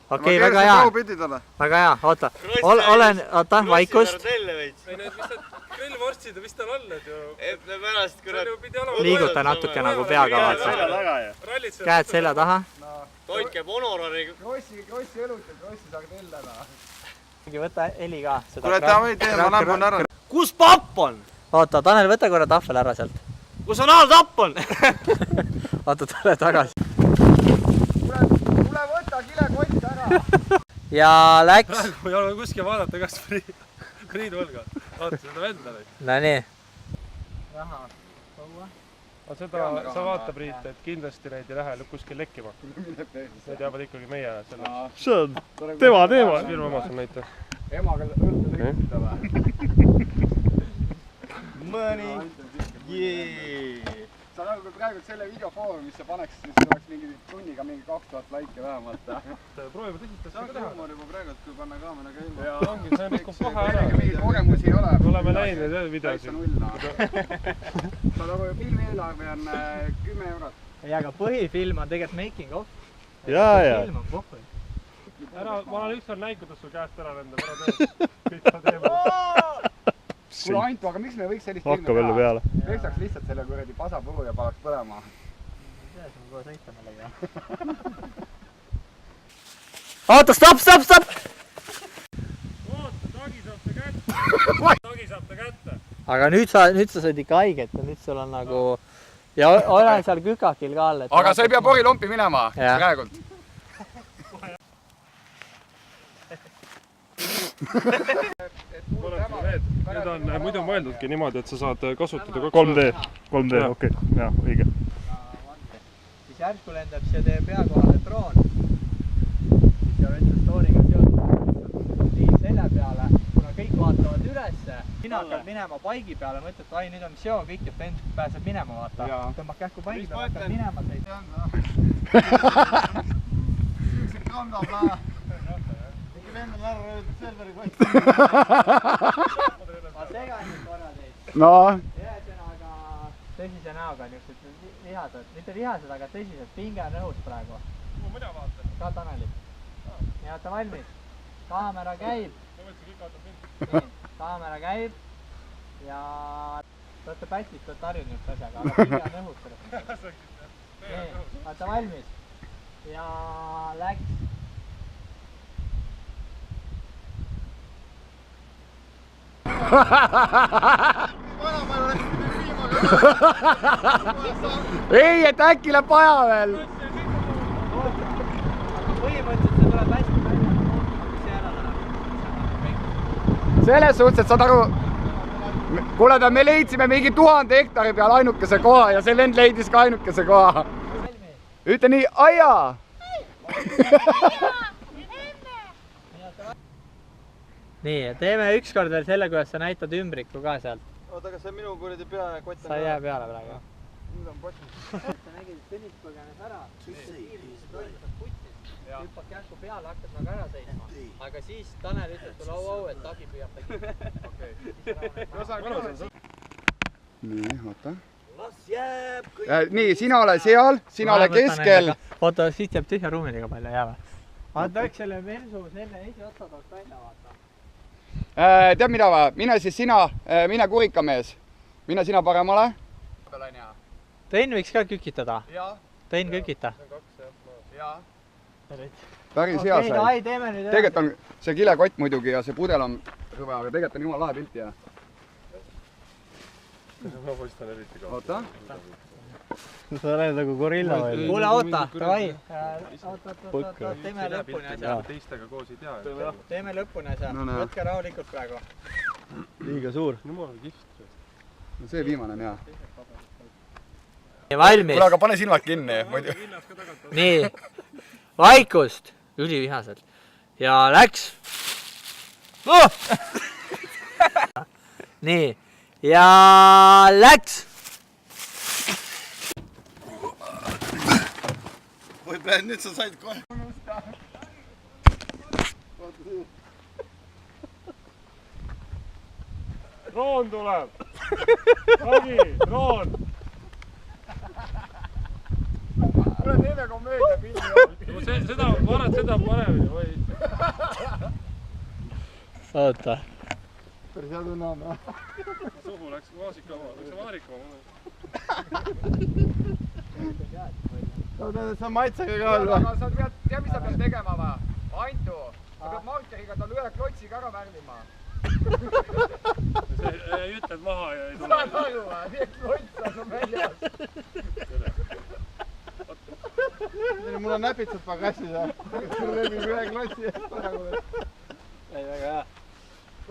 Okei, väga hea. Väga hea, oota. Oota, vaikust. Liiguta natuke nagu peaga vaata. Käed selja taha. Toitke honorari. Krossi õlut ja krossi sardellena. Võta heli ka. Kuule, davai, tee, ma lämban ära. Kus papp on? Oota, Tanel, võta korra tahvel ära sealt. Kus on A-tapp on? Oota, tule tagasi. Tule võta kilekott ära. Ja läks. Praegu ei ole kuskil vaadata, kas Priidu Olga. Vaata seda venda või? No nii. Seda sa vaata, Priit, et kindlasti neid ei lähe kuskil lekkima. Need jäävad ikkagi meie selle. See on tema teema. Firma omas on näite. Emaga õhtu tekkida või? Mõni. Jee. Sa nagu praegu selle videofoorum, mis sa paneks, siis oleks mingi tunniga mingi 2000 laike vähemalt. Proovime tõsistas ka teha. See on juba praegu, kui panna kaamera käima. Ja ongi, see on ikka kohe ära. Mingi kogemusi ei ole. Oleme näinud videosid. Sa nagu filmieelarve on 10 eurot. Ei, aga põhifilm on tegelikult making of. Ja. Film on pohhu. Ära, ma olen ükskord näinud, kuidas sul käest ära lendab. Ära tee. Kõik ta teema. Kuule Antu, aga miks me võiks sellist filmi Hakka veel peale. Peksaks lihtsalt selle kuradi pasapõru ja paneks põlema. Kuidas ma kohe sõita millega? Oota, stopp! Oota, tagi saab ta kätte. Aga nüüd sa said ikka haiget ja nüüd sul on nagu... Ja olen seal kükakil ka all. Aga sa ei pea porilompi minema praegult. Need on muidu mõeldudki niimoodi, et sa saad kasutada 3D, okei, jah, õige. Siis järsku lendab siia teie pea kohale droon. Siis seal üldse stooriga seotud. Nii selja peale, kuna kõik vaatavad ülesse. Sina hakkad minema paigi peale, mõtled, et ai, nüüd on show kõik ja vend pääseb minema, vaata. Tõmbab kähku paigi peale, hakkad minema sõita. Süüksed kandab laa. Vendel ära röödud Selveri kott. Ma segasin korra teid. No. Ühesõnaga tõsise näoga niisugused lihased, mitte lihased, aga tõsised, pinge on õhus praegu. Mina vaatan. Ka Tanelit. Nii, olete valmis? Kaamera käib. Ma võtsin kõik vaatab mind. Nii, kaamera käib. Ja te olete pätid, te olete harjunud nüüd asjaga, aga pinge on õhus sellest. Nii, olete valmis? Ja läks. Ei, et äkki läheb vaja veel. Põhimõtteliselt see tuleb hästi välja, mis see ära läheb. Selles suhtes, et saad aru, kuule, me leidsime mingi 1000 hektari peal ainukese koha ja see vend leidis ka ainukese koha. Ütle nii, aia! Nii, teeme ükskord veel selle, kuidas sa näitad ümbriku ka sealt. Oota, aga see minu kuradi peakott on... Sa ei jää peale praegu. Nüüd on potid. Sa nägid, et Tõnis põgenes ära. Hüppad kähku peale, hakkad nagu ära seisma. Aga siis Tanel ütleb sulle au, et tagi püüab ta kinni. Nii, oota. Las jääb kõik... Nii, sina ole seal, sina ole keskel. Oota, siit jääb tühja ruumi liiga palju jääva. Vaata, eks selle versu selle esiotsa tooks välja vaata. Tead mida või? Mine siis sina, mine kurikamees. Mine sina paremale. Tõin võiks ka kükitada. Tõin kükita. Päris hea sai. Teeme nüüd tegelikult on see kilekott muidugi ja see pudel on rõve, aga tegelikult on jumala lahe pilti. Ma poistan eriti ka. Oota. Sa oled nagu gorilla või? Kuule, oota, davai. Oota, teeme lõpuni asja. Teistega koos ei tea. Teeme lõpuni asja. Võtke rahulikult praegu. Liiga suur. No mul on kihvt. See viimane on hea. Valmis. Kuule, aga pane silmad kinni. Nii. Vaikust. Ülivihaselt. Ja läks. Nii. Ja läks. Oi, päev, nüüd sa said kohe. Droon tuleb! Ragi, droon! Kuule, teeme komöödia pilli. Seda paremini, oi. Oota. Päris hea tunne on. Suhu läks maasikama, läks vaarikama. See on maitsega ka all. Aga sa pead, tea mis sa pead tegema või? Antu, sa pead markeriga tal ühe klotsiga ära värvima. Ütled maha ja ei tule. Saad aru või? Nii et klots on väljas. Mul on näpitsad pagassis. Sul levib ühe klotsi eest ära.